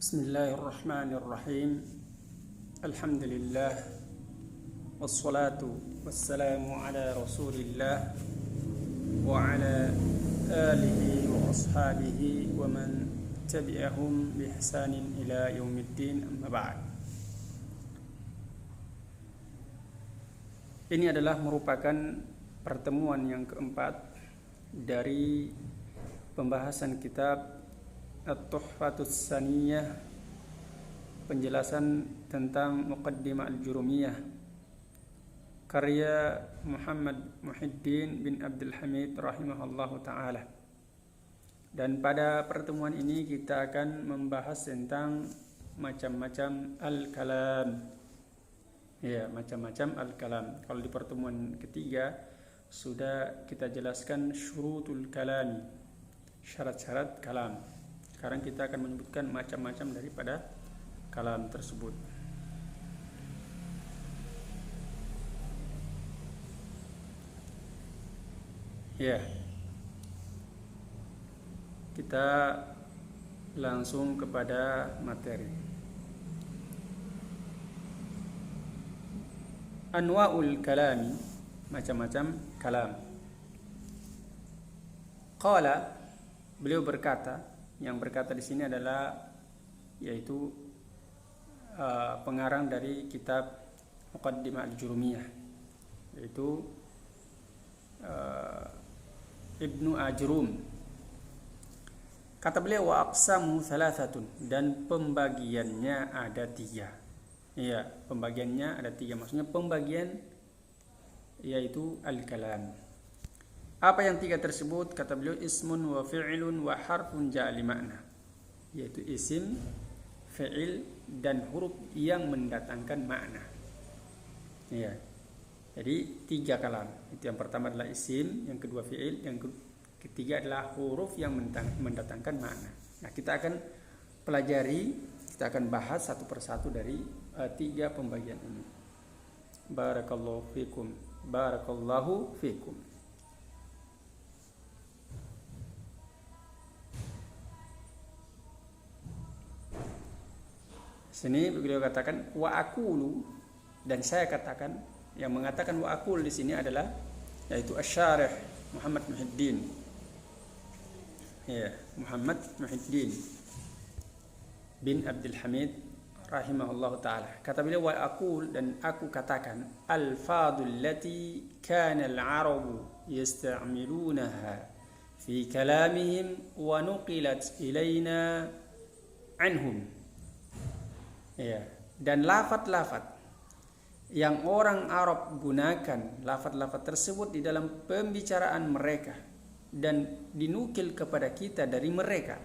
Bismillahirrahmanirrahim. Alhamdulillah. Wassalatu wassalamu ala Rasulillah wa ala alihi wa ashabihi wa man tabi'ahum bi ihsanin ila yaumiddin, amma ba'd. Ini adalah merupakan pertemuan yang keempat dari pembahasan kitab At-Tuhfatus Saniyah, penjelasan tentang Muqaddimah Al-Jurumiyah karya Muhammad Muhyiddin bin Abdul Hamid rahimahullahu ta'ala. Dan pada pertemuan ini kita akan membahas tentang macam-macam al-kalam. Ya, macam-macam al-kalam. Kalau di pertemuan ketiga sudah kita jelaskan syurutul kalami, syarat-syarat kalam. Sekarang kita akan menyebutkan macam-macam daripada kalam tersebut. Ya, kita langsung kepada materi. Anwa'ul kalami, macam-macam kalam. Qala, beliau berkata, yang berkata di sini adalah yaitu pengarang dari kitab Muqaddimah Al-Jurumiyah, yaitu Ibnu Ajrum. Kata beliau, wa aqsamu thalathatun, dan pembagiannya ada tiga. Iya, pembagiannya ada tiga, maksudnya pembagian yaitu al-kalam. Apa yang tiga tersebut? Kata beliau, ismun wa fi'ilun wa harfun ja'ali makna, yaitu isim, fi'il, dan huruf yang mendatangkan makna. Ya. Jadi tiga kalam. Itu yang pertama adalah isim, yang kedua fi'il, yang ketiga adalah huruf yang mendatangkan makna. Nah, kita akan pelajari, kita akan bahas satu persatu dari tiga pembagian ini. Barakallahu fikum. Barakallahu fikum. Sini beliau katakan wa aqulu, dan saya katakan. Yang mengatakan wa aqul di sini adalah yaitu asy-syarih Muhammad Muhyiddin. Ya, Muhammad Muhyiddin bin Abdul Hamid rahimahullahu taala. Kata beliau wa aqul, dan aku katakan, al-fadul lati kana al-arabu yasta'milunaha fi kalamihim wa nuqilat ilaina anhum. Ya, dan lafaz-lafaz yang orang Arab gunakan, lafaz-lafaz tersebut di dalam pembicaraan mereka dan dinukil kepada kita dari mereka.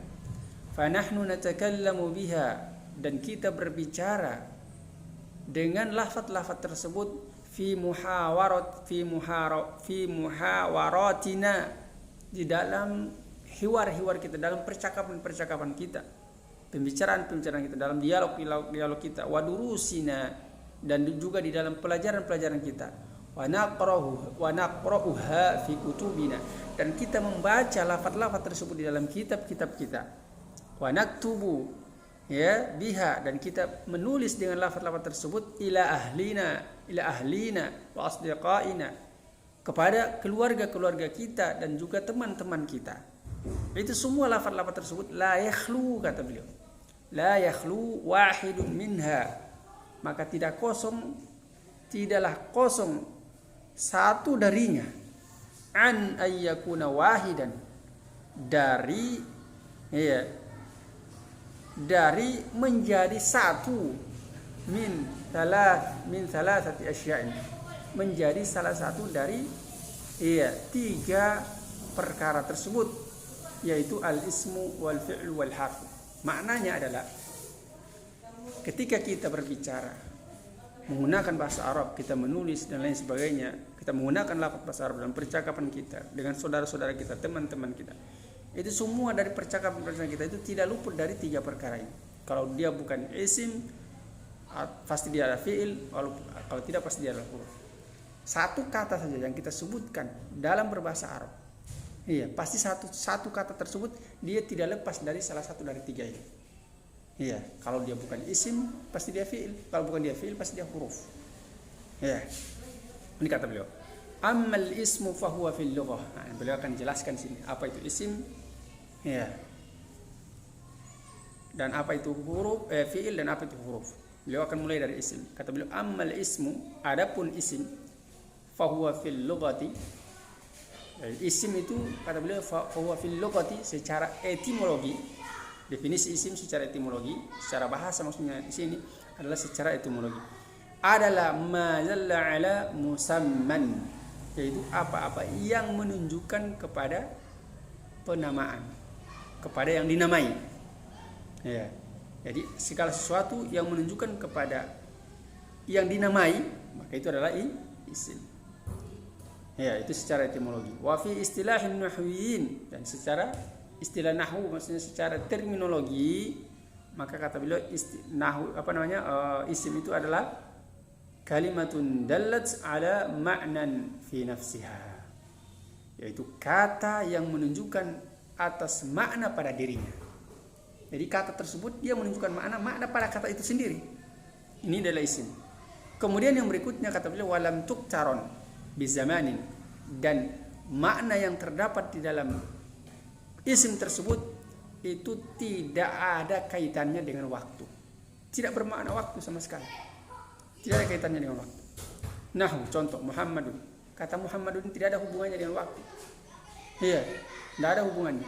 Fa nahnu natakallamu biha, dan kita berbicara dengan lafaz-lafaz tersebut fi muhawaratina, di dalam hiwar-hiwar kita, dalam percakapan-percakapan kita, pembicaraan-pembicaraan kita, dalam dialog kita, wa durusina, dan juga di dalam pelajaran-pelajaran kita, wa naqra'uha fi kutubina, dan kita membaca lafaz-lafaz tersebut di dalam kitab-kitab kita, wa naktubu ya biha, dan kita menulis dengan lafaz-lafaz tersebut ila ahlina wa asdiqaina, kepada keluarga-keluarga kita dan juga teman-teman kita. Itu semua lafaz-lafaz tersebut la yakhlu, kata beliau, la yakhlu wahidun minha, maka tidaklah kosong satu darinya, an ayyakuna wahidan, dari menjadi satu, min thalathati asya'in, menjadi salah satu dari tiga perkara tersebut, yaitu al-ismu wal fi'lu wal harfu. Maknanya adalah ketika kita berbicara menggunakan bahasa Arab, kita menulis dan lain sebagainya, kita menggunakan lafaz bahasa Arab dalam percakapan kita dengan saudara-saudara kita, teman-teman kita, itu semua dari percakapan kita itu tidak luput dari tiga perkara ini. Kalau dia bukan isim, pasti dia ada fi'il, kalau tidak pasti dia ada huruf. Satu kata saja yang kita sebutkan dalam berbahasa Arab, pasti satu kata tersebut dia tidak lepas dari salah satu dari tiga ini. Iya, kalau dia bukan isim pasti dia fi'il, kalau bukan dia fi'il pasti dia huruf. Ya. Ini kata beliau. Ammal ismu fahuwa fil lughah. Nah, beliau akan jelaskan sini apa itu isim. Ya. Dan apa itu huruf, fi'il dan apa itu huruf. Beliau akan mulai dari isim. Kata beliau, ammal ismu, adapun isim, fahuwa fil lughati. Isim itu kata beliau fahuwa fil lughati secara etimologi. Definisi isim secara etimologi, secara bahasa maksudnya di sini adalah secara etimologi. Adalah ma dalla ala musamman, yaitu apa-apa yang menunjukkan kepada penamaan, kepada yang dinamai. Ya. Jadi segala sesuatu yang menunjukkan kepada yang dinamai, maka itu adalah isim. Ya, itu secara etimologi. Wa fi istilahin nahwiyin, dan secara istilah nahwu maksudnya secara terminologi, maka kata beliau isim itu adalah kalimatun dallat ala ma'nan fi nafsiha, yaitu kata yang menunjukkan atas makna pada dirinya. Jadi kata tersebut dia menunjukkan makna pada kata itu sendiri. Ini adalah isim. Kemudian yang berikutnya kata beliau walam tuktaron bizamanin, dan makna yang terdapat di dalam isim tersebut itu tidak ada kaitannya dengan waktu. Tidak bermakna waktu sama sekali. Tidak ada kaitannya dengan waktu. Nahu, contoh Muhammadun. Kata Muhammadun tidak ada hubungannya dengan waktu. Iya, tidak ada hubungannya.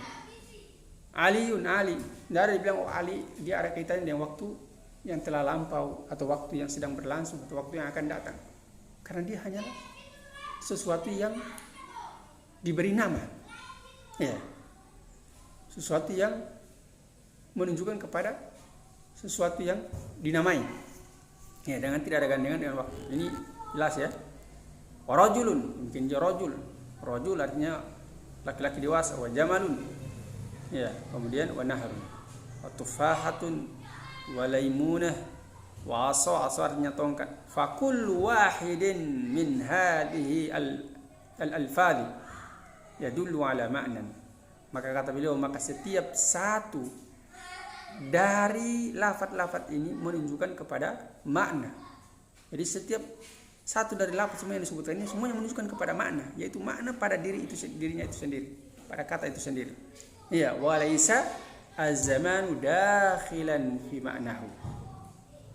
Aliun, Ali. Tidak ada dibilang Ali, dia ada kaitannya dengan waktu yang telah lampau, atau waktu yang sedang berlangsung, atau waktu yang akan datang. Karena dia hanyalah sesuatu yang diberi nama. Iya. Sesuatu yang menunjukkan kepada sesuatu yang dinamai. Ya, dengan tidak ada gandengan dengan waktu. Ini jelas ya. Rajulun, mungkin dia rajul. Rajul artinya laki-laki dewasa. Wa jamalun. Ya, kemudian wa nahrun. Wa tufahatun wa laimunah wa asa artinya tongkat. Fa kullu wahidin min hadhihi al-alfadhi yadullu ala ma'nan. Maka kata beliau, maka setiap satu dari lafaz-lafaz ini menunjukkan kepada makna. Jadi setiap satu dari lafaz semua yang disebutkan ini semuanya menunjukkan kepada makna, yaitu makna pada dirinya itu sendiri, pada kata itu sendiri. Iya, walaisa az-zamanu dakhilan fi ma'nahu.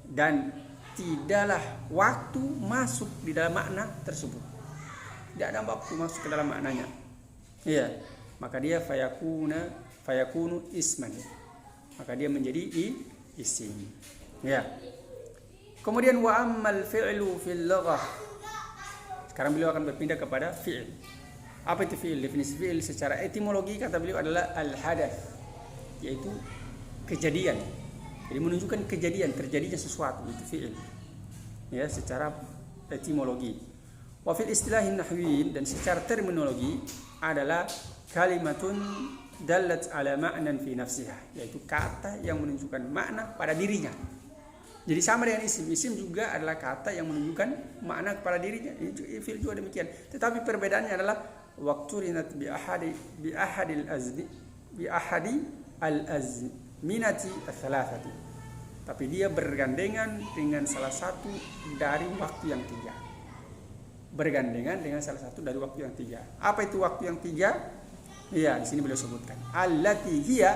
Dan tidaklah waktu masuk di dalam makna tersebut. Tidak ada waktu masuk ke dalam maknanya. Iya. Maka dia fayakunu isman, maka dia menjadi isim. Ya. Kemudian wa ammal fi'lu fil lughah. Sekarang beliau akan berpindah kepada fi'il. Apa itu fi'il? Definisi fi'il secara etimologi kata beliau adalah al-hadath, yaitu kejadian. Jadi menunjukkan kejadian, terjadinya sesuatu, itu fi'il. Ya, secara etimologi. Wa fil istilahin nahwiyin, dan secara terminologi adalah kalimatun dallat ala ma'nan fi nafsiha, yaitu kata yang menunjukkan makna pada dirinya. Jadi sama dengan isim. Isim juga adalah kata yang menunjukkan makna kepada dirinya. Fi'il juga demikian. Tetapi perbedaannya adalah waqturinat bi ahadi al-azminati ats-tsalatsati. Tapi dia bergandengan dengan salah satu dari waktu yang tiga. Bergandengan dengan salah satu dari waktu yang tiga. Apa itu waktu yang tiga? Iya, di sini beliau sebutkan. Allati hiya,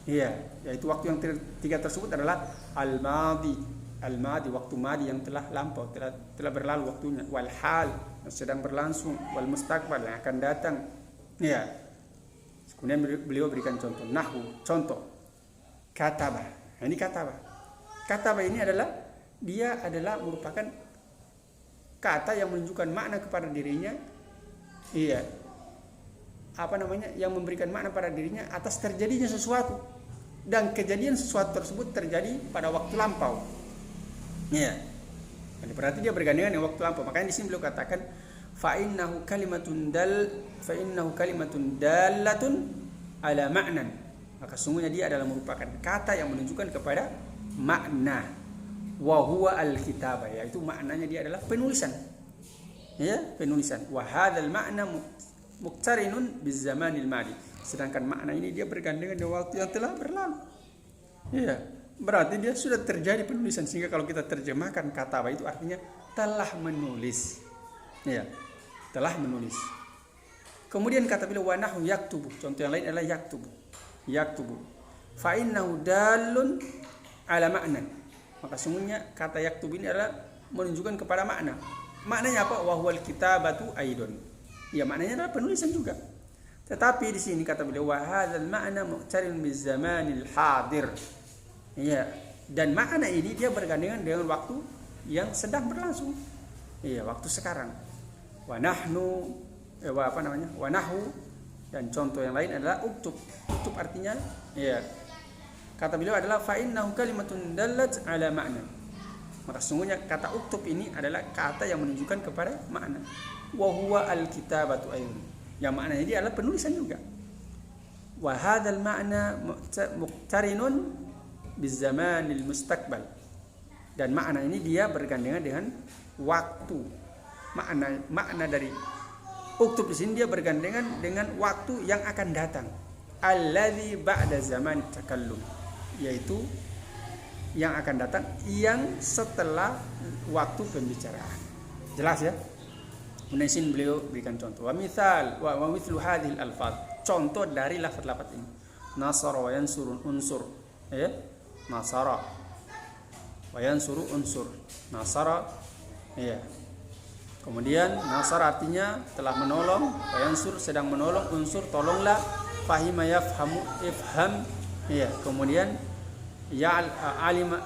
iya, yaitu waktu yang tiga tersebut adalah al-madi, waktu madi yang telah lampau, telah berlalu waktunya. Wal hal, yang sedang berlangsung. Wal mustaqbal, yang akan datang. Iya. Kemudian beliau berikan contoh. Nahwu, contoh. Kataba. Nah, ini kataba. Kataba ini dia adalah merupakan kata yang menunjukkan makna kepada dirinya. Iya. Yang memberikan makna pada dirinya atas terjadinya sesuatu, dan kejadian sesuatu tersebut terjadi pada waktu lampau. Ya. Jadi berarti dia bergandengan dengan waktu lampau. Makanya di sini beliau katakan fa innahu kalimatun dallatun ala ma'nan. Maka sungguhnya dia adalah merupakan kata yang menunjukkan kepada makna. Wa huwa al-kitabah, yaitu maknanya dia adalah penulisan. Ya, penulisan. Wa hadzal ma'na muqtarinun bizamanil madi. Sedangkan makna ini dia bergandengan dengan waktu yang telah berlalu. Iya, berarti dia sudah terjadi penulisan, sehingga kalau kita terjemahkan kataba itu artinya telah menulis. Iya, telah menulis. Kemudian kata beliau wa nahwu yaktubu. Contoh yang lain adalah yaktubu. Yaktubu. Fa innahu dalun ala ma'na. Maka sungguhnya kata yaktubu ini adalah menunjukkan kepada makna. Maknanya apa? Wa huwal kitabatu aidon. Ya, maknanya adalah penulisan juga. Tetapi di sini kata beliau wa hadzal ma'na muqtarin biz zamanil hadir. Iya, dan makna ini dia bergandengan dengan waktu yang sedang berlangsung. Iya, waktu sekarang. Wa nahnu wa nahwu, dan contoh yang lain adalah uktub. Uktub artinya iya. Kata beliau adalah fa innahu kalimatun dallat ala ma'na. Maka sungguhnya kata uktub ini adalah kata yang menunjukkan kepada makna. Wa huwa al-kitabatu ayyun. Yang maknanya dia adalah penulisan juga. Wa hadzal ma'na muqtarinun bizamanil mustaqbal. Dan makna ini dia bergandengan dengan waktu. Makna dari uktub di sini dia bergandengan dengan waktu yang akan datang. Alladzi ba'da zaman takallum, yaitu yang akan datang yang setelah waktu pembicaraan. Jelas ya? Kemudian sini beliau berikan contoh. Wa mithlu hadhil alfaz. Contoh dari lafaz-lafaz ini. Nasara wa yansurun unsur. Ya? Nasara wa yansuru unsur. Nasara ya. Kemudian nasara artinya telah menolong, wa yansur sedang menolong, unsur tolonglah, fahima yafhamu ifham. Ya, kemudian ya alima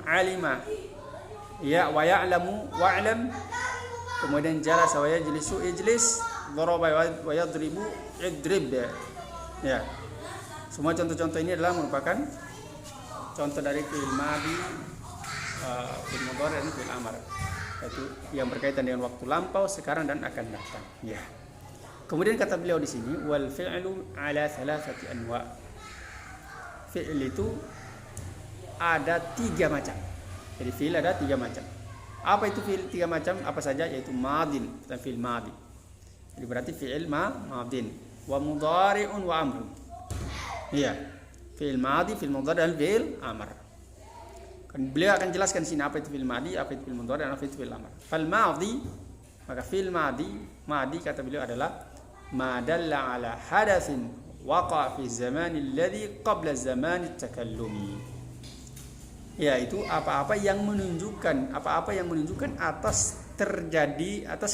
alima. Ya wa ya'lamu wa'lam. Kemudian jalasa wa yajlisu ijlis, daraba wa yadribu idrib. Ya. Semua contoh-contoh ini adalah merupakan contoh dari fi'il madhi, fi'il mudhari' dan fi'il amr. Yaitu yang berkaitan dengan waktu lampau, sekarang dan akan datang. Ya. Kemudian kata beliau di sini wal fi'lu ala thalathati anwa'. Fi'il itu ada 3 macam. Jadi fi'il ada 3 macam. Apa itu fi'il 3 macam? Apa saja? Yaitu madin dan fi'il madhi. Jadi berarti fi'il madin wa mudhari'un wa amrun. Iya. Fi'il madhi, fi'il mudhari' dan fi'il amr. Kan beliau akan jelaskan sini apa itu fi'il madhi, apa itu fi'il mudhari' dan apa itu fi'il amr. Fal madhi, maka fi'il madhi kata beliau adalah ma dalla ala hadatsin waqa fi zamanil ladzi qabla zamanit takallumi. Yaitu apa-apa yang menunjukkan atas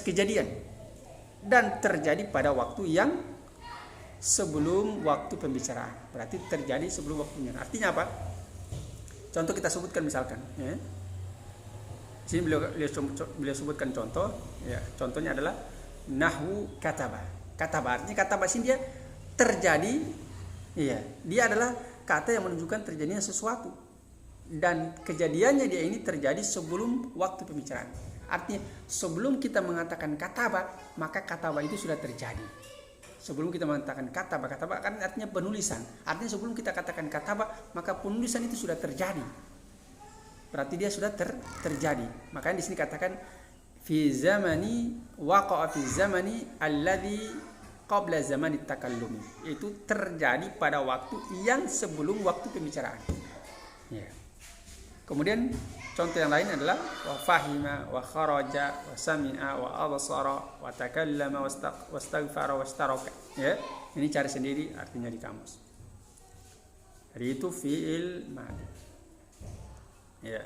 kejadian dan terjadi pada waktu yang sebelum waktu pembicaraan. Berarti terjadi sebelum waktunya. Artinya apa? Contoh kita sebutkan misalkan, ya. Sini beliau sebutkan contoh, ya. Contohnya adalah nahwu kataba. Kataba artinya kataba sini dia terjadi, iya. Dia adalah kata yang menunjukkan terjadinya sesuatu. Dan kejadiannya dia ini terjadi sebelum waktu pembicaraan. Artinya sebelum kita mengatakan kataba, maka kataba itu sudah terjadi. Sebelum kita mengatakan kataba kan artinya penulisan. Artinya sebelum kita katakan kataba, maka penulisan itu sudah terjadi. Berarti dia sudah terjadi. Makanya di sini katakan fi zamani waqa'a fi zamani alladhi qabla zamanit takallumi. Itu terjadi pada waktu yang sebelum waktu pembicaraan. Ya. Kemudian contoh yang lain adalah wa fahima wa kharaja wa sami'a wa absara wa takallama wastaghfara wastaraka. Ya, ini cari sendiri artinya di kamus. Jadi itu fi'il madhi. Ya.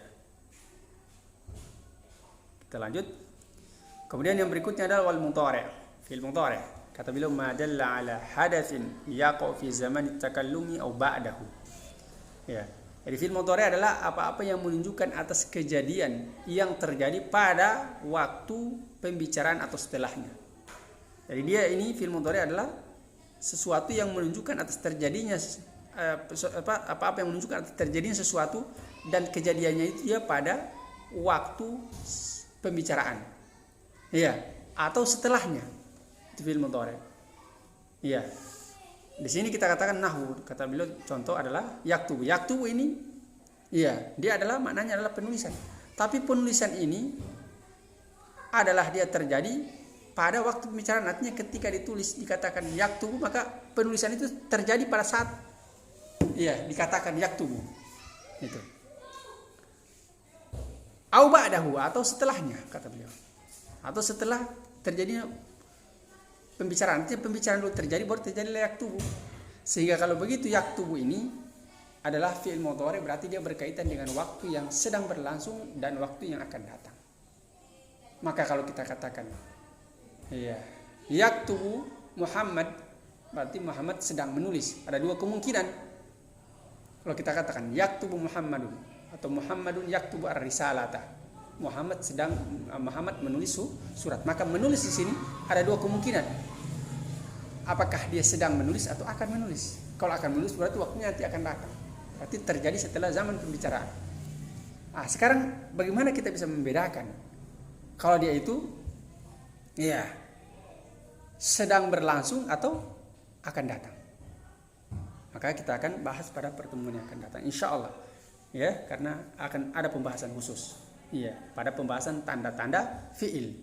Kita lanjut. Kemudian yang berikutnya adalah wal mudhari'. Fi'il mudhari'. Kata beliau ma dalla ala hadatsin yaqa fi zamanit takallumi aw ba'dahu. Ya. Jadi fi'il mudhari' adalah apa-apa yang menunjukkan atas kejadian yang terjadi pada waktu pembicaraan atau setelahnya. Jadi dia ini fi'il mudhari' adalah sesuatu yang menunjukkan atas terjadinya apa-apa yang menunjukkan atas terjadinya sesuatu dan kejadiannya itu dia pada waktu pembicaraan. Iya, atau setelahnya. Itu fi'il mudhari'. Iya. Di sini kita katakan nahwu, kata beliau contoh adalah yaktubu. Yaktubu ini, iya, dia adalah maknanya adalah penulisan. Tapi penulisan ini adalah dia terjadi pada waktu pembicaraan. Artinya ketika ditulis dikatakan yaktubu, maka penulisan itu terjadi pada saat, iya, dikatakan yaktubu. Itu. Au ba'dahu, atau setelahnya, kata beliau. Atau setelah terjadinya pembicaraan. Artinya pembicaraan dulu terjadi, baru terjadi yaktubu. Sehingga kalau begitu yaktubu ini adalah fi'il mudhari, berarti dia berkaitan dengan waktu yang sedang berlangsung dan waktu yang akan datang. Maka kalau kita katakan yaktubu Muhammad, berarti Muhammad sedang menulis. Ada dua kemungkinan. Kalau kita katakan yaktubu Muhammadun atau Muhammadun yaktubu ar-risalata, Muhammad menulis surat. Maka menulis di sini ada dua kemungkinan. Apakah dia sedang menulis atau akan menulis? Kalau akan menulis berarti waktunya nanti akan datang. Berarti terjadi setelah zaman pembicaraan. Nah, sekarang bagaimana kita bisa membedakan kalau dia itu sedang berlangsung atau akan datang? Maka kita akan bahas pada pertemuan yang akan datang, insya Allah. Karena akan ada pembahasan khusus. Pada pembahasan tanda-tanda fiil.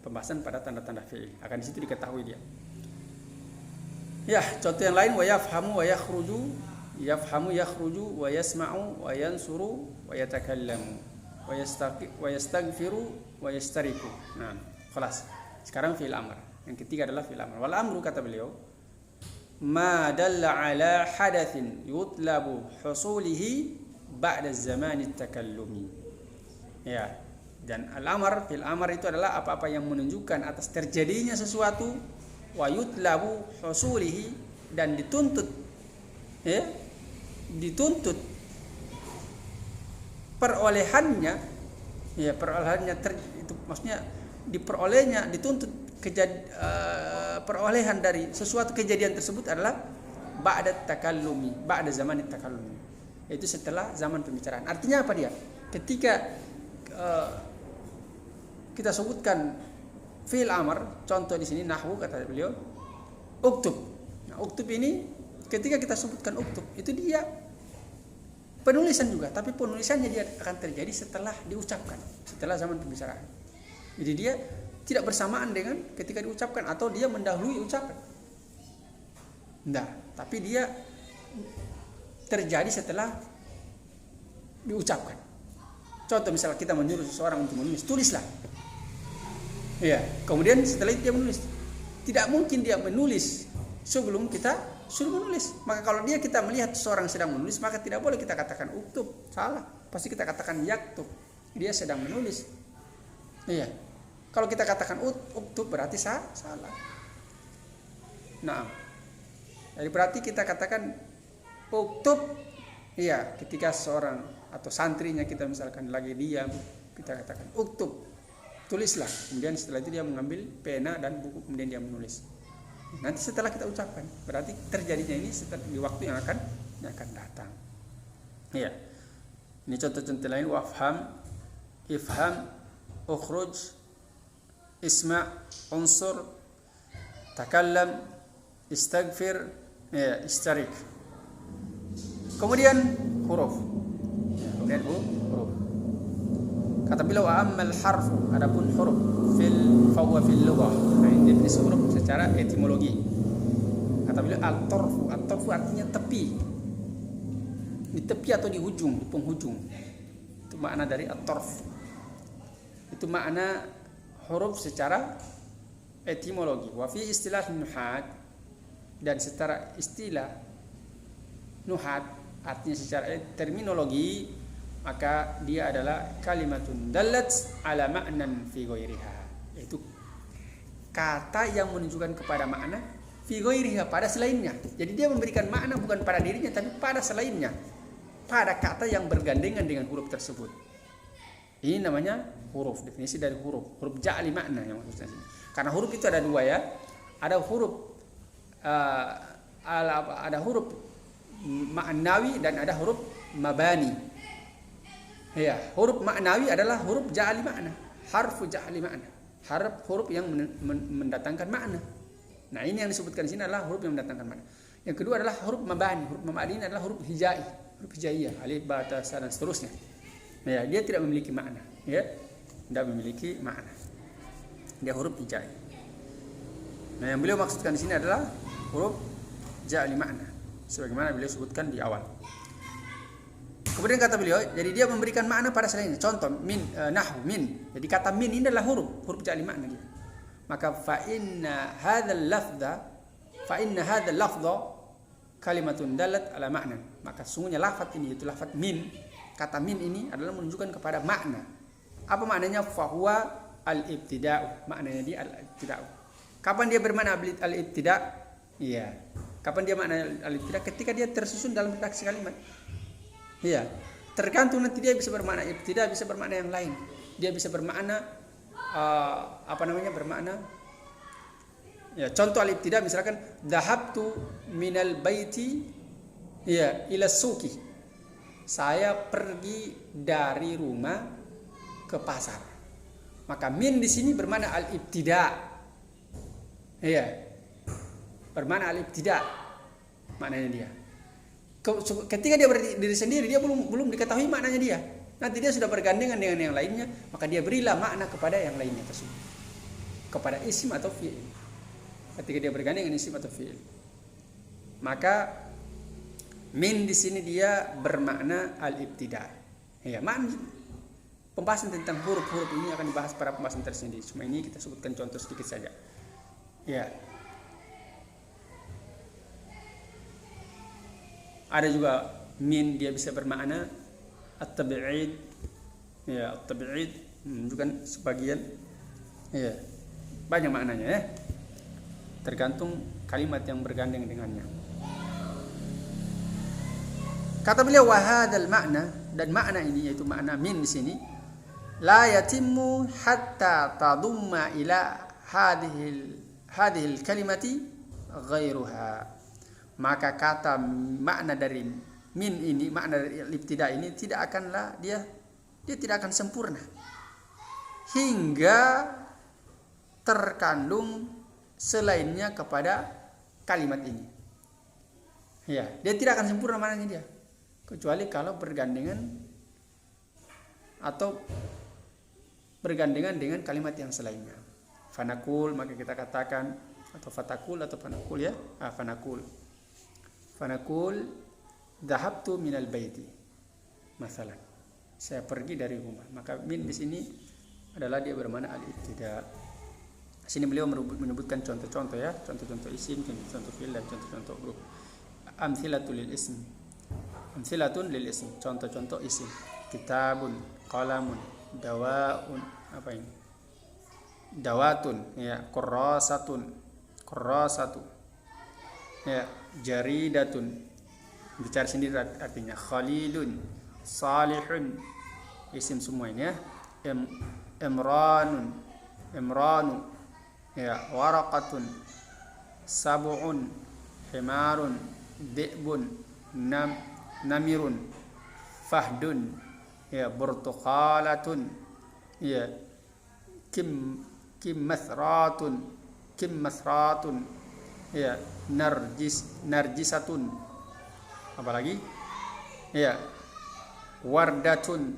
Pembahasan pada tanda-tanda fiil. Akan di situ diketahui dia. Contoh yang lain, wa yafhamu wa yakhruju, yafhamu yakhruju wa yasma'u wa yansuru wa yatakallamu wa yastaghfiru wa yastariku. Nah, kelas. Sekarang fiil amr. Yang ketiga adalah fiil amr. Wal amru, kata beliau, ma dalla ala hadatsin yutlabu husulihi ba'da zamani takallumi. Dan al-amr, fil amr itu adalah apa-apa yang menunjukkan atas terjadinya sesuatu, wa yutlabu husulihi, dan dituntut perolehannya, itu maksudnya diperolehnya, dituntut perolehan dari sesuatu kejadian tersebut adalah ba'da takallumi, ba'da zaman takallumi, itu setelah zaman pembicaraan. Artinya apa dia? Ketika kita sebutkan fi'il amr, contoh di sini nahwu, kata beliau, uktub. Nah, uktub ini ketika kita sebutkan uktub, itu dia penulisan juga, tapi penulisannya dia akan terjadi setelah diucapkan, setelah zaman pembicaraan. Jadi dia tidak bersamaan dengan ketika diucapkan atau dia mendahului ucapan. Tapi dia terjadi setelah diucapkan. Contoh misalnya kita menyuruh seseorang untuk menulis, tulislah. Kemudian setelah itu dia menulis. Tidak mungkin dia menulis sebelum kita suruh menulis. Maka kalau kita melihat seseorang sedang menulis, maka tidak boleh kita katakan uktub, salah. Pasti kita katakan yaktub, dia sedang menulis. Kalau kita katakan uktub berarti salah. Nah, jadi berarti kita katakan uktub, ketika seorang atau santrinya kita misalkan lagi diam, kita katakan uktub, tulislah. Kemudian setelah itu dia mengambil pena dan buku, kemudian dia menulis. Nanti setelah kita ucapkan, berarti terjadinya ini setelah di waktu yang akan datang. Ini contoh-contoh lain: wafham, ifham, ukhruj, isma', unsur, takallam, istaghfir, istarik. Kemudian huruf. Kata beliau, ammal harfu, adapun huruf fahuwa fil lughah. Nah, ini definisi huruf secara etimologi. Kata beliau, at-tarfu artinya tepi. Di tepi atau di ujung, di penghujung. Itu makna dari at-tarf. Itu makna huruf secara etimologi. Wa fi istilah nuhat, dan secara istilah nuhat artinya secara terminologi, maka dia adalah kalimatun dallat ala ma'nan fi ghairiha, yaitu kata yang menunjukkan kepada makna fi ghairiha, pada selainnya. Jadi dia memberikan makna bukan pada dirinya tapi pada selainnya, pada kata yang bergandengan dengan huruf tersebut. Ini namanya huruf, definisi dari huruf ja'li makna yang maksudnya sini. Karena huruf itu ada dua, ada huruf ada huruf ma'nawi dan ada huruf mabani. Huruf ma'nawi adalah huruf ja'li makna, harfu ja'li makna, huruf yang mendatangkan makna. Nah, ini yang disebutkan di sini adalah huruf yang mendatangkan makna. Yang kedua adalah huruf mabani. Huruf mabani adalah huruf hijaiyah, alif, ba, ta, sa, dan seterusnya. Dia tidak memiliki makna, tidak memiliki makna. Dia huruf hijaiyah. Nah, yang beliau maksudkan di sini adalah huruf ja'li makna, sebagaimana beliau sebutkan di awal. Kemudian kata beliau, jadi dia memberikan makna pada selainnya. Contoh min nahwu min. Jadi kata min ini adalah huruf jali makna dia. Maka fa inna hadzal lafdha kalimatun dalat ala makna. Maka sungguhnya lafaz ini itu lafaz min. Kata min ini adalah menunjukkan kepada makna. Apa maknanya? Fahuwa al-ibtida'u. Maknanya dia al-ibtida'u. Kapan dia bermakna al-ibtida'? Iya. Kapan dia makna al-ibtida'? Ketika dia tersusun dalam redaksi kalimat. Iya, tergantung nanti dia bisa bermakna ibtida, bisa bermakna yang lain. Dia bisa bermakna bermakna. Ya, contoh al-ibtida misalkan dhahabtu minal baiti ya ila suqi. Saya pergi dari rumah ke pasar. Maka min di sini bermakna al-ibtida. Iya. Bermakna al-ibtida. Maknanya dia. Ketika dia berdiri sendiri, dia belum diketahui maknanya dia. Nanti dia sudah bergandengan dengan yang lainnya, maka dia berilah makna kepada yang lainnya tersebut, kepada isim atau fi'il. Ketika dia bergandengan dengan isim atau fi'il, maka min di sini dia bermakna al-ibtida. Ya, pembahasan tentang huruf-huruf ini akan dibahas pada pembahasan tersendiri. Cuma ini kita sebutkan contoh sedikit saja. Ya. Ada juga min dia bisa bermakna at-tabi'id. Ya, at-tabi'id menunjukkan sebagian. Ya. Banyak maknanya ya. Tergantung kalimat yang bergandeng dengannya. Kata beliau wa hadzal makna, dan makna ini yaitu makna min di sini la yatimmu hatta tadumma ila hadhil kalimati ghairuha. Maka kata makna dari min ini, makna dari ibtida ini tidak akanlah dia tidak akan sempurna hingga terkandung selainnya kepada kalimat ini. Ya, dia tidak akan sempurna maknanya dia kecuali kalau bergandengan atau bergandengan dengan kalimat yang selainnya. Fanakul, maka kita katakan, atau fatakul atau fanakul ya. Fanakul dhahabtu minal baiti. Masalan, saya pergi dari rumah. Maka min di sini adalah dia bermakna al-ibtida. Sini beliau menyebutkan contoh-contoh ya, contoh-contoh isim, contoh fi'il dan contoh-contoh huruf. Amthilatul lil ism. Amthilatun lil ism, contoh-contoh isim. Kitabun, qalamun, dawaun, apa ini? Dawatun, ya, qurrasatun, qurrasatu. Ya, jaridatun. Bicara sendiri artinya khalilun, salihun. Isim semua ini ya. Imranu. Ya, waraqatun, sab'un, himarun, di'bun, namirun, fahdun, ya, burtuqalatun, ya, kimmasratun, ya, narjisatun, apalagi, ya, wardatun,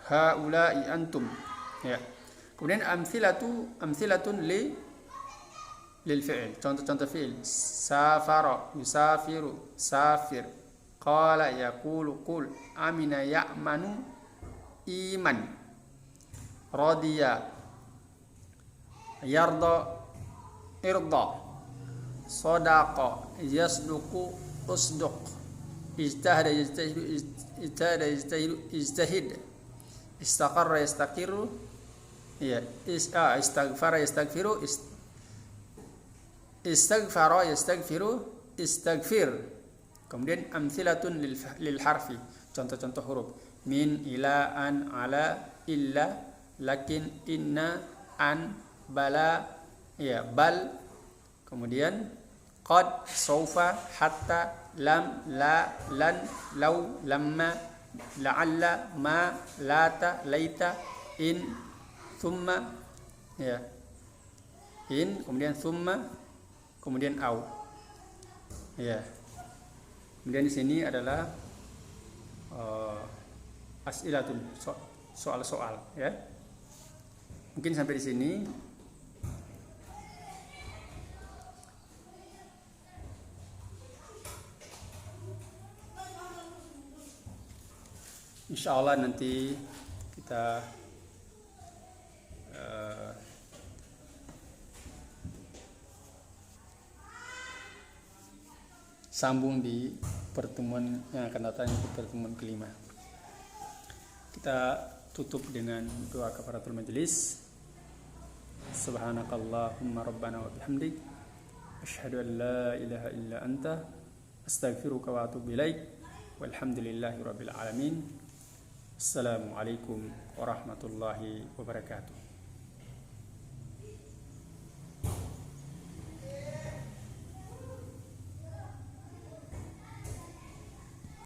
haula'i antum, ya. Kemudian amthilatun lil fi'il, contoh-contoh fi'il. Safara, yusafiru, safir. Qala, yaqulu, qul. Amina, ya'manu, iman. Radiya, yarda, irda. Sadaqa, yasduqu, usduq. Ijtahada, ijtahid. Istaqarra, yastaqiru. Ya, istaghfara, yastaghfiru, istaghfir. Kemudian amthilatun lil harfi, contoh-contoh huruf. Min, ila, an, ala, illa, lakin, inna, an, bala, ya, bal. Kemudian qad, saufa, hatta, lam, la, lan, law, lamma, la'alla, ma, lata, laita, in, thumma, ya, in, kemudian thumma, kemudian au, ya. Kemudian di sini adalah as'ilatun, soal-soal, ya. Mungkin sampai di sini. Insya Allah nanti kita sambung di pertemuan yang akan datang, di pertemuan kelima. Kita tutup dengan doa kafaratul majelis. Subhanakallahumma rabbana wa bihamdik, asyhadu an la ilaha illa anta, astaghfiruka wa atubu ilaik. Walhamdulillahi rabbil alamin. Assalamualaikum warahmatullahi wabarakatuh.